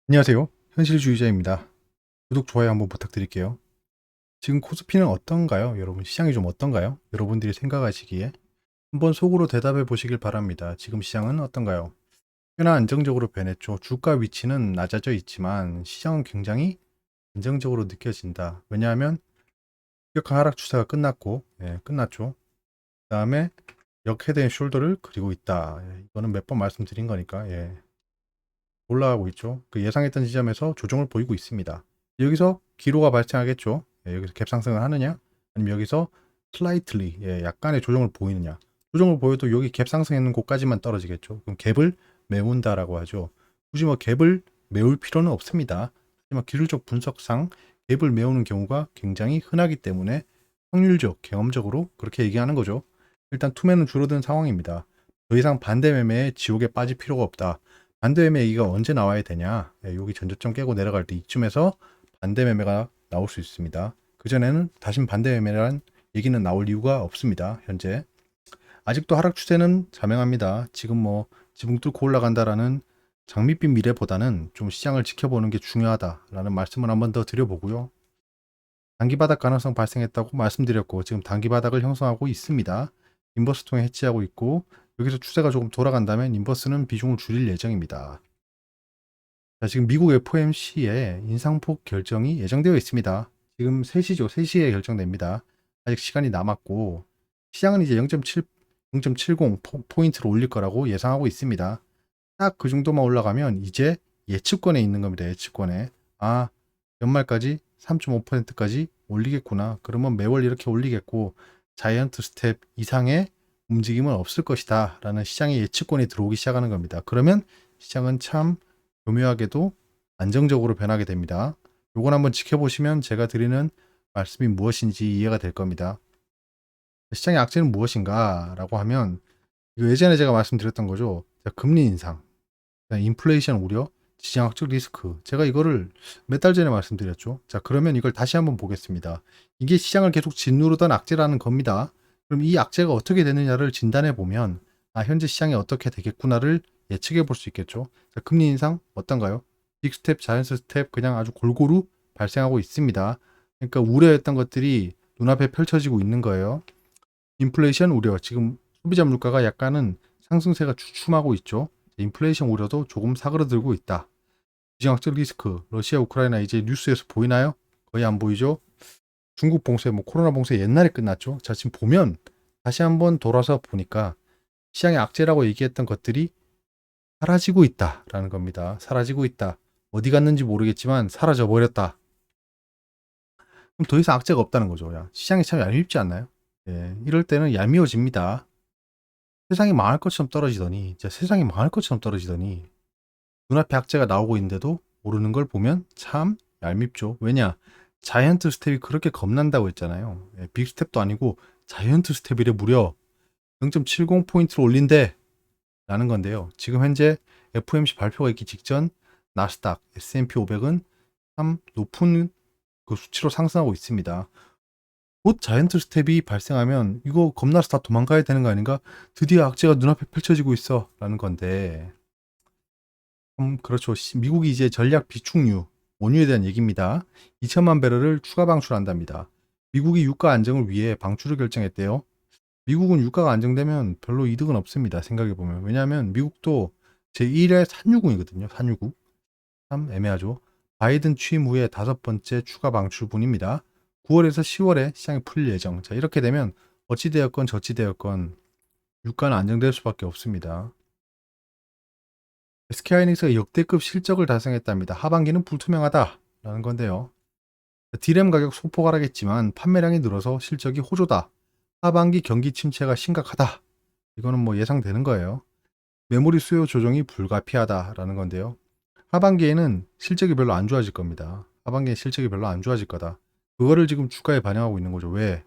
안녕하세요. 현실주의자입니다. 구독, 좋아요 한번 부탁드릴게요. 지금 코스피는 어떤가요? 여러분 시장이 좀 어떤가요? 여러분들이 생각하시기에 한번 속으로 대답해 보시길 바랍니다. 지금 시장은 어떤가요? 꽤나 안정적으로 변했죠. 주가 위치는 낮아져 있지만 시장은 굉장히 안정적으로 느껴진다. 왜냐하면 급격한 하락 추세가 끝났고, 끝났죠. 그 다음에 역헤드앤 숄더를 그리고 있다. 이거는 몇 번 말씀드린 거니까, 올라가고 있죠. 그 예상했던 지점에서 조정을 보이고 있습니다. 여기서 기로가 발생하겠죠. 여기서 갭 상승을 하느냐, 아니면 여기서 슬라이틀리 약간의 조정을 보이느냐. 조정을 보여도 여기 갭 상승했는 곳까지만 떨어지겠죠. 그럼 갭을 메운다라고 하죠. 굳이 뭐 갭을 메울 필요는 없습니다. 하지만 기술적 분석상 갭을 메우는 경우가 굉장히 흔하기 때문에 확률적, 경험적으로 그렇게 얘기하는 거죠. 일단 투매는 줄어든 상황입니다. 더 이상 반대 매매에 지옥에 빠질 필요가 없다. 반대 매매 얘기가 언제 나와야 되냐? 여기 전저점 깨고 내려갈 때 이쯤에서 반대 매매가 나올 수 있습니다. 그전에는 다신 반대 매매란 얘기는 나올 이유가 없습니다. 현재. 아직도 하락 추세는 자명합니다. 지금 뭐 지붕 뚫고 올라간다라는 장밋빛 미래보다는 좀 시장을 지켜보는 게 중요하다라는 말씀을 한번 더 드려보고요. 단기 바닥 가능성 발생했다고 말씀드렸고 지금 단기 바닥을 형성하고 있습니다. 인버스 통해 해치하고 있고 여기서 추세가 조금 돌아간다면 인버스는 비중을 줄일 예정입니다. 자, 지금 미국 FOMC에 인상폭 결정이 예정되어 있습니다. 지금 3시죠. 3시에 결정됩니다. 아직 시간이 남았고 시장은 이제 0.70 포인트로 올릴 거라고 예상하고 있습니다. 딱 그 정도만 올라가면 이제 예측권에 있는 겁니다. 예측권에. 아, 연말까지 3.5%까지 올리겠구나. 그러면 매월 이렇게 올리겠고 자이언트 스텝 이상의 움직임은 없을 것이다. 라는 시장의 예측권이 들어오기 시작하는 겁니다. 그러면 시장은 참 교묘하게도 안정적으로 변하게 됩니다. 요건 한번 지켜보시면 제가 드리는 말씀이 무엇인지 이해가 될 겁니다. 시장의 악재는 무엇인가 라고 하면 이거 예전에 제가 말씀드렸던 거죠. 금리 인상, 인플레이션 우려, 지정학적 리스크. 제가 이거를 몇 달 전에 말씀드렸죠. 자, 그러면 이걸 다시 한번 보겠습니다. 이게 시장을 계속 짓누르던 악재라는 겁니다. 그럼 이 악재가 어떻게 되느냐를 진단해 보면 현재 시장이 어떻게 되겠구나를 예측해 볼 수 있겠죠. 자, 금리 인상 어떤가요? 빅스텝, 자이언트 스텝 그냥 아주 골고루 발생하고 있습니다. 그러니까 우려했던 것들이 눈앞에 펼쳐지고 있는 거예요. 인플레이션 우려. 지금 소비자 물가가 약간은 상승세가 주춤하고 있죠. 인플레이션 우려도 조금 사그러들고 있다. 지정학적 리스크, 러시아, 우크라이나 이제 뉴스에서 보이나요? 거의 안 보이죠? 중국 봉쇄, 뭐 코로나 봉쇄 옛날에 끝났죠. 자, 지금 보면 다시 한번 돌아서 보니까 시장의 악재라고 얘기했던 것들이 사라지고 있다라는 겁니다. 사라지고 있다. 어디 갔는지 모르겠지만 사라져 버렸다. 그럼 더 이상 악재가 없다는 거죠. 야, 시장이 참 얄밉지 않나요? 이럴 때는 얄미워집니다. 세상이 망할 것처럼 떨어지더니, 진짜 세상이 망할 것처럼 떨어지더니 눈앞에 악재가 나오고 있는데도 모르는 걸 보면 참 얄밉죠. 왜냐? 자이언트 스텝이 그렇게 겁난다고 했잖아요. 빅 스텝도 아니고 자이언트 스텝이래 무려 0.70포인트를 올린대 라는 건데요. 지금 현재 FOMC 발표가 있기 직전 나스닥, S&P 500은 참 높은 그 수치로 상승하고 있습니다. 곧 자이언트 스텝이 발생하면 이거 겁나서 다 도망가야 되는 거 아닌가? 드디어 악재가 눈앞에 펼쳐지고 있어 라는 건데 그렇죠. 미국이 이제 전략 비축유, 원유에 대한 얘기입니다. 2천만 배럴을 추가 방출한답니다. 미국이 유가 안정을 위해 방출을 결정했대요. 미국은 유가가 안정되면 별로 이득은 없습니다. 생각해보면. 왜냐하면 미국도 제1의 산유국이거든요. 산유국. 참 애매하죠. 바이든 취임 후에 5번째 추가 방출분입니다. 9월에서 10월에 시장이 풀릴 예정. 자, 이렇게 되면 어찌되었건 저찌되었건 유가는 안정될 수밖에 없습니다. SK하이닉스가 역대급 실적을 달성했답니다. 하반기는 불투명하다라는 건데요. D램 가격 소폭 하락했지만 판매량이 늘어서 실적이 호조다. 하반기 경기 침체가 심각하다. 이거는 뭐 예상되는 거예요. 메모리 수요 조정이 불가피하다라는 건데요. 하반기에는 실적이 별로 안 좋아질 겁니다. 하반기에 실적이 별로 안 좋아질 거다. 그거를 지금 주가에 반영하고 있는 거죠. 왜?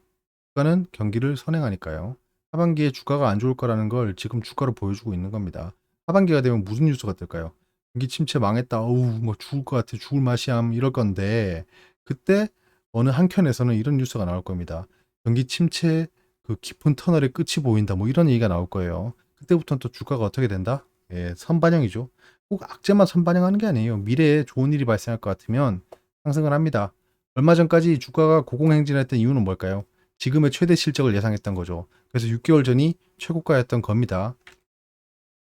주가는 경기를 선행하니까요. 하반기에 주가가 안 좋을 거라는 걸 지금 주가로 보여주고 있는 겁니다. 하반기가 되면 무슨 뉴스가 뜰까요? 경기 침체 망했다. 어우, 뭐 죽을 것 같아. 죽을 맛이야. 이럴 건데 그때 어느 한켠에서는 이런 뉴스가 나올 겁니다. 경기 침체 그 깊은 터널의 끝이 보인다. 뭐 이런 얘기가 나올 거예요. 그때부터는 또 주가가 어떻게 된다? 예, 선반영이죠. 꼭 악재만 선반영하는 게 아니에요. 미래에 좋은 일이 발생할 것 같으면 상승을 합니다. 얼마 전까지 주가가 고공행진했던 이유는 뭘까요? 지금의 최대 실적을 예상했던 거죠. 그래서 6개월 전이 최고가였던 겁니다.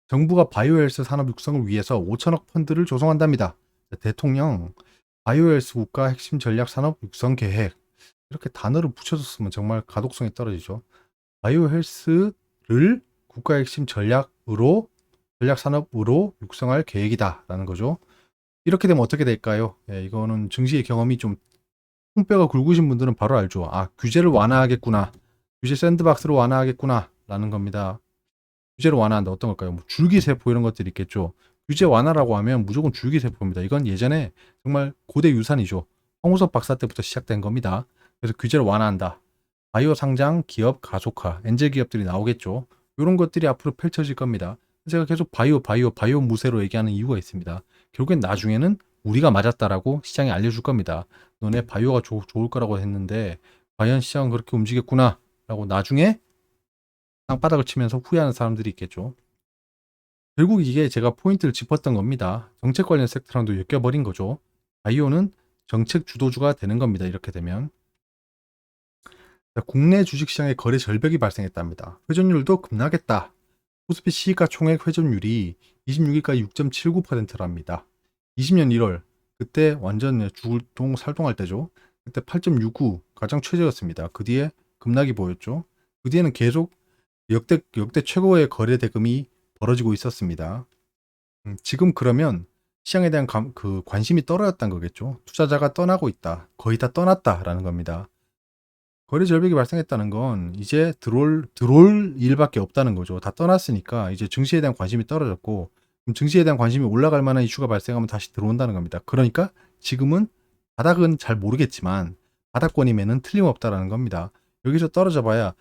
정부가 바이오헬스 산업 육성을 위해서 5천억 펀드를 조성한답니다. 대통령 바이오헬스 국가 핵심 전략 산업 육성 계획 이렇게 단어를 붙여줬으면 정말 가독성이 떨어지죠. 바이오헬스를 국가 핵심 전략으로 전략 산업으로 육성할 계획이다라는 거죠. 이렇게 되면 어떻게 될까요? 예, 이거는 증시의 경험이 좀 손뼈가 굵으신 분들은 바로 알죠. 아, 규제를 완화하겠구나. 규제 샌드박스로 완화하겠구나. 라는 겁니다. 규제를 완화한다. 어떤 걸까요? 뭐 줄기세포 이런 것들이 있겠죠. 규제 완화라고 하면 무조건 줄기세포입니다. 이건 예전에 정말 고대 유산이죠. 황우석 박사 때부터 시작된 겁니다. 그래서 규제를 완화한다. 바이오 상장, 기업 가속화, 엔젤 기업들이 나오겠죠. 이런 것들이 앞으로 펼쳐질 겁니다. 제가 계속 바이오 무쇠로 얘기하는 이유가 있습니다. 결국엔 나중에는 우리가 맞았다라고 시장에 알려줄 겁니다. 너네 바이오가 좋을 거라고 했는데 과연 시장은 그렇게 움직였구나 라고 나중에 땅바닥을 치면서 후회하는 사람들이 있겠죠. 결국 이게 제가 포인트를 짚었던 겁니다. 정책 관련 섹터랑도 엮여버린 거죠. 바이오는 정책 주도주가 되는 겁니다. 이렇게 되면. 국내 주식시장의 거래 절벽이 발생했답니다. 회전율도 급락했다. 코스피 시가총액 회전율이 26일까지 6.79%랍니다. 20년 1월 그때 완전 죽을동 살동할 때죠. 그때 8.69 가장 최저였습니다. 그 뒤에 급락이 보였죠. 그 뒤에는 계속 역대 최고의 거래 대금이 벌어지고 있었습니다. 지금 그러면 시장에 대한 관심이 떨어졌다는 거겠죠. 투자자가 떠나고 있다. 거의 다 떠났다라는 겁니다. 거래 절벽이 발생했다는 건 이제 들어올 일밖에 없다는 거죠. 다 떠났으니까 이제 증시에 대한 관심이 떨어졌고 증시에 대한 관심이 올라갈 만한 이슈가 발생하면 다시 들어온다는 겁니다. 그러니까 지금은 바닥은 잘 모르겠지만 바닥권임에는 틀림없다라는 겁니다. 여기서 떨어져 봐야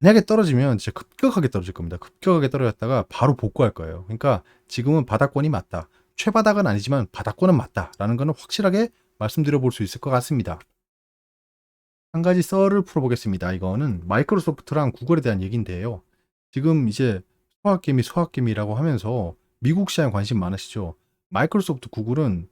만약에 떨어지면 진짜 급격하게 떨어질 겁니다. 급격하게 떨어졌다가 바로 복구할 거예요. 그러니까 지금은 바닥권이 맞다. 최바닥은 아니지만 바닥권은 맞다라는 거는 확실하게 말씀드려 볼 수 있을 것 같습니다. 한 가지 썰을 풀어보겠습니다. 이거는 마이크로소프트랑 구글에 대한 얘기인데요. 지금 이제 소확개미라고 하면서 미국 시장에 관심 많으시죠. 마이크로소프트, 구글은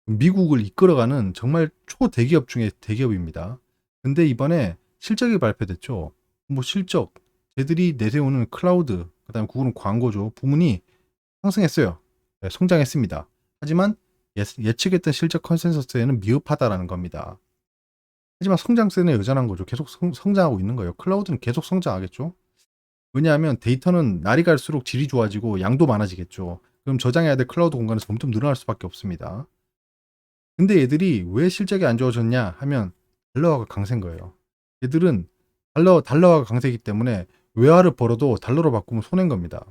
미국을 이끌어가는 정말 초대기업 중에 대기업입니다. 근데 이번에 실적이 발표됐죠. 뭐 실적, 쟤들이 내세우는 클라우드, 그다음에 구글은 광고죠. 부문이 상승했어요. 네, 성장했습니다. 하지만 예측했던 실적 컨센서스에는 미흡하다라는 겁니다. 하지만 성장세는 여전한 거죠. 계속 성장하고 있는 거예요. 클라우드는 계속 성장하겠죠. 왜냐하면 데이터는 날이 갈수록 질이 좋아지고 양도 많아지겠죠. 그럼 저장해야 될 클라우드 공간은 점점 늘어날 수밖에 없습니다. 근데 얘들이 왜 실적이 안 좋아졌냐 하면 달러화가 강세인 거예요. 얘들은 달러화가 강세이기 때문에 외화를 벌어도 달러로 바꾸면 손해인 겁니다.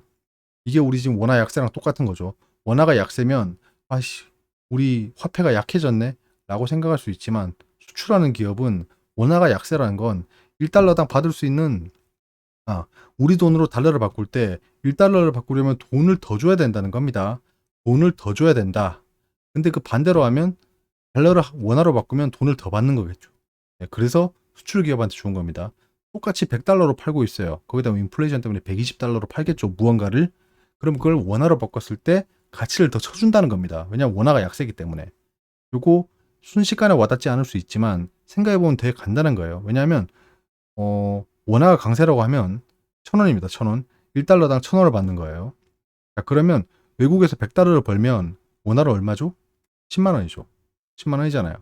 이게 우리 지금 원화 약세랑 똑같은 거죠. 원화가 약세면 아씨 우리 화폐가 약해졌네 라고 생각할 수 있지만 수출하는 기업은 원화가 약세라는 건 1달러당 받을 수 있는 우리 돈으로 달러를 바꿀 때 1달러를 바꾸려면 돈을 더 줘야 된다는 겁니다. 돈을 더 줘야 된다. 근데 그 반대로 하면 달러를 원화로 바꾸면 돈을 더 받는 거겠죠. 네, 그래서 수출 기업한테 좋은 겁니다. 똑같이 100달러로 팔고 있어요. 거기다 인플레이션 때문에 120달러로 팔겠죠. 무언가를. 그럼 그걸 원화로 바꿨을 때 가치를 더 쳐준다는 겁니다. 왜냐하면 원화가 약세기 때문에. 요거 순식간에 와닿지 않을 수 있지만 생각해보면 되게 간단한 거예요. 왜냐하면 원화가 강세라고 하면 1,000원입니다. 1,000원. 1달러당 1,000원을 받는 거예요. 자, 그러면 외국에서 100달러를 벌면 원화로 얼마죠? 10만 원이죠. 10만 원이잖아요.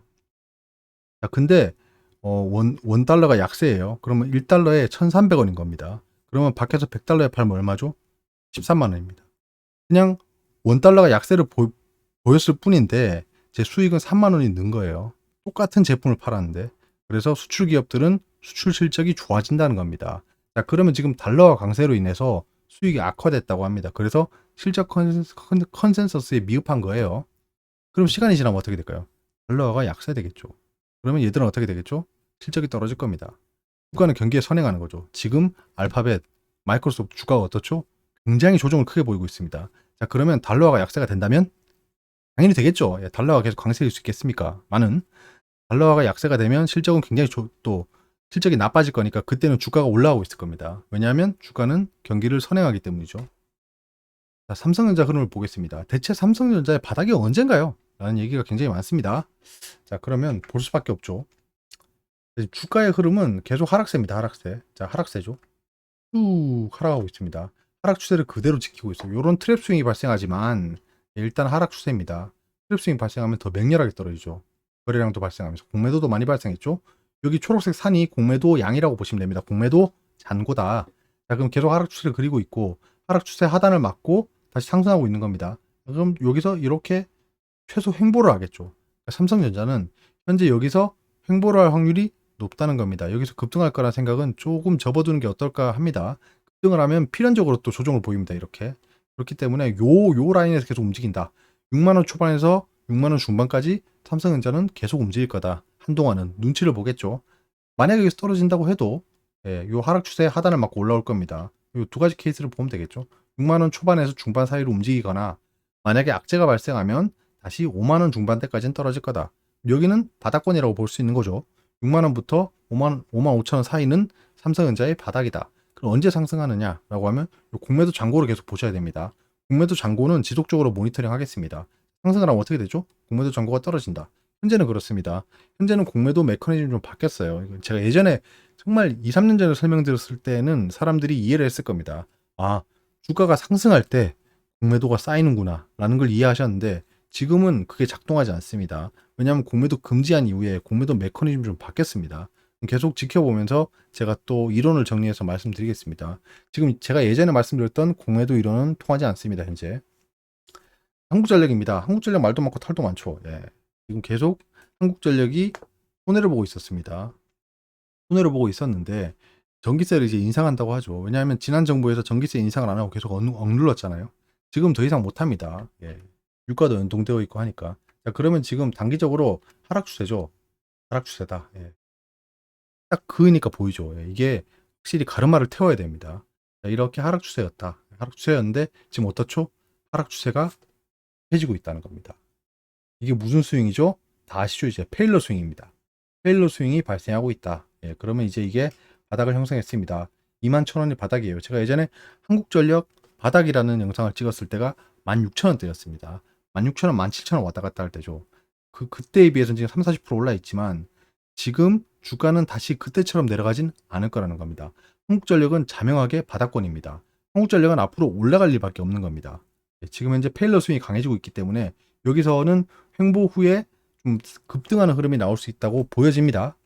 자, 근데 원달러가 약세예요. 그러면 1달러에 1,300원인 겁니다. 그러면 밖에서 100달러에 팔면 얼마죠? 13만 원입니다. 그냥 원달러가 약세를 보였을 뿐인데 제 수익은 3만 원이 는 거예요. 똑같은 제품을 팔았는데. 그래서 수출 기업들은 수출 실적이 좋아진다는 겁니다. 자, 그러면 지금 달러와 강세로 인해서 수익이 악화됐다고 합니다. 그래서 실적 컨센서스에 미흡한 거예요. 그럼 시간이 지나면 어떻게 될까요? 달러가 약세되겠죠. 그러면 얘들은 어떻게 되겠죠? 실적이 떨어질 겁니다. 주가는 경기에 선행하는 거죠. 지금 알파벳, 마이크로소프트 주가가 어떻죠? 굉장히 조정을 크게 보이고 있습니다. 자, 그러면 달러가 약세가 된다면 당연히 되겠죠. 달러가 계속 강세일 수 있겠습니까? 많은 달러화가 약세가 되면 실적은 굉장히 또 실적이 나빠질 거니까 그때는 주가가 올라가고 있을 겁니다. 왜냐하면 주가는 경기를 선행하기 때문이죠. 자, 삼성전자 흐름을 보겠습니다. 대체 삼성전자의 바닥이 언젠가요? 라는 얘기가 굉장히 많습니다. 자, 그러면 볼 수밖에 없죠. 주가의 흐름은 계속 하락세입니다. 하락세. 자, 하락세죠. 쭉 하락하고 있습니다. 하락 추세를 그대로 지키고 있어요. 이런 트랩 스윙이 발생하지만 일단 하락 추세입니다. 트랩 스윙 발생하면 더 맹렬하게 떨어지죠. 거래량도 발생하면서 공매도도 많이 발생했죠. 여기 초록색 산이 공매도 양이라고 보시면 됩니다. 공매도 잔고다. 자, 그럼 계속 하락 추세를 그리고 있고 하락 추세 하단을 맞고 다시 상승하고 있는 겁니다. 그럼 여기서 이렇게 최소 횡보를 하겠죠. 그러니까 삼성전자는 현재 여기서 횡보를 할 확률이 높다는 겁니다. 여기서 급등할 거라는 생각은 조금 접어두는 게 어떨까 합니다. 급등을 하면 필연적으로 또 조정을 보입니다. 이렇게. 그렇기 때문에 요 라인에서 계속 움직인다. 6만원 초반에서 6만원 중반까지 삼성전자는 계속 움직일 거다. 한동안은 눈치를 보겠죠. 만약에 여기서 떨어진다고 해도 요 하락 추세 하단을 맞고 올라올 겁니다. 요 두 가지 케이스를 보면 되겠죠. 6만원 초반에서 중반 사이로 움직이거나 만약에 악재가 발생하면 다시 5만원 중반대까지는 떨어질 거다. 여기는 바닥권이라고 볼 수 있는 거죠. 6만원부터 5만 5천 원 사이는 삼성전자의 바닥이다. 그럼 언제 상승하느냐라고 하면 공매도 잔고를 계속 보셔야 됩니다. 공매도 잔고는 지속적으로 모니터링 하겠습니다. 상승을 하면 어떻게 되죠? 공매도 잔고가 떨어진다. 현재는 그렇습니다. 현재는 공매도 메커니즘이 좀 바뀌었어요. 제가 예전에 정말 2, 3년 전에 설명드렸을 때는 사람들이 이해를 했을 겁니다. 아, 주가가 상승할 때 공매도가 쌓이는구나 라는 걸 이해하셨는데 지금은 그게 작동하지 않습니다. 왜냐하면 공매도 금지한 이후에 공매도 메커니즘이 좀 바뀌었습니다. 계속 지켜보면서 제가 또 이론을 정리해서 말씀드리겠습니다. 지금 제가 예전에 말씀드렸던 공매도 이론은 통하지 않습니다. 현재 한국전력입니다. 한국전력 말도 많고 탈도 많죠. 예. 지금 계속 한국전력이 손해를 보고 있었습니다. 손해를 보고 있었는데 전기세를 이제 인상한다고 하죠. 왜냐하면 지난 정부에서 전기세 인상을 안 하고 계속 억눌렀잖아요. 지금 더 이상 못합니다. 예. 유가도 연동되어 있고 하니까. 자, 그러면 지금 단기적으로 하락 추세죠. 하락 추세다. 예. 딱 그으니까 보이죠. 예. 이게 확실히 가르마를 태워야 됩니다. 자, 이렇게 하락 추세였다. 하락 추세였는데 지금 어떻죠? 하락 추세가 해지고 있다는 겁니다. 이게 무슨 스윙이죠? 다 아시죠? 이제 페일러 스윙입니다. 페일러 스윙이 발생하고 있다. 예, 그러면 이제 이게 바닥을 형성했습니다. 21,000원이 바닥이에요. 제가 예전에 한국전력 바닥이라는 영상을 찍었을 때가 16,000원대였습니다. 16,000원, 17,000원 왔다 갔다 할 때죠. 그때에 비해서는 지금 30, 40% 올라 있지만 지금 주가는 다시 그때처럼 내려가진 않을 거라는 겁니다. 한국전력은 자명하게 바닥권입니다. 한국전력은 앞으로 올라갈 일밖에 없는 겁니다. 예, 지금 현재 페일러 스윙이 강해지고 있기 때문에 여기서는 횡보 후에 좀 급등하는 흐름이 나올 수 있다고 보여집니다.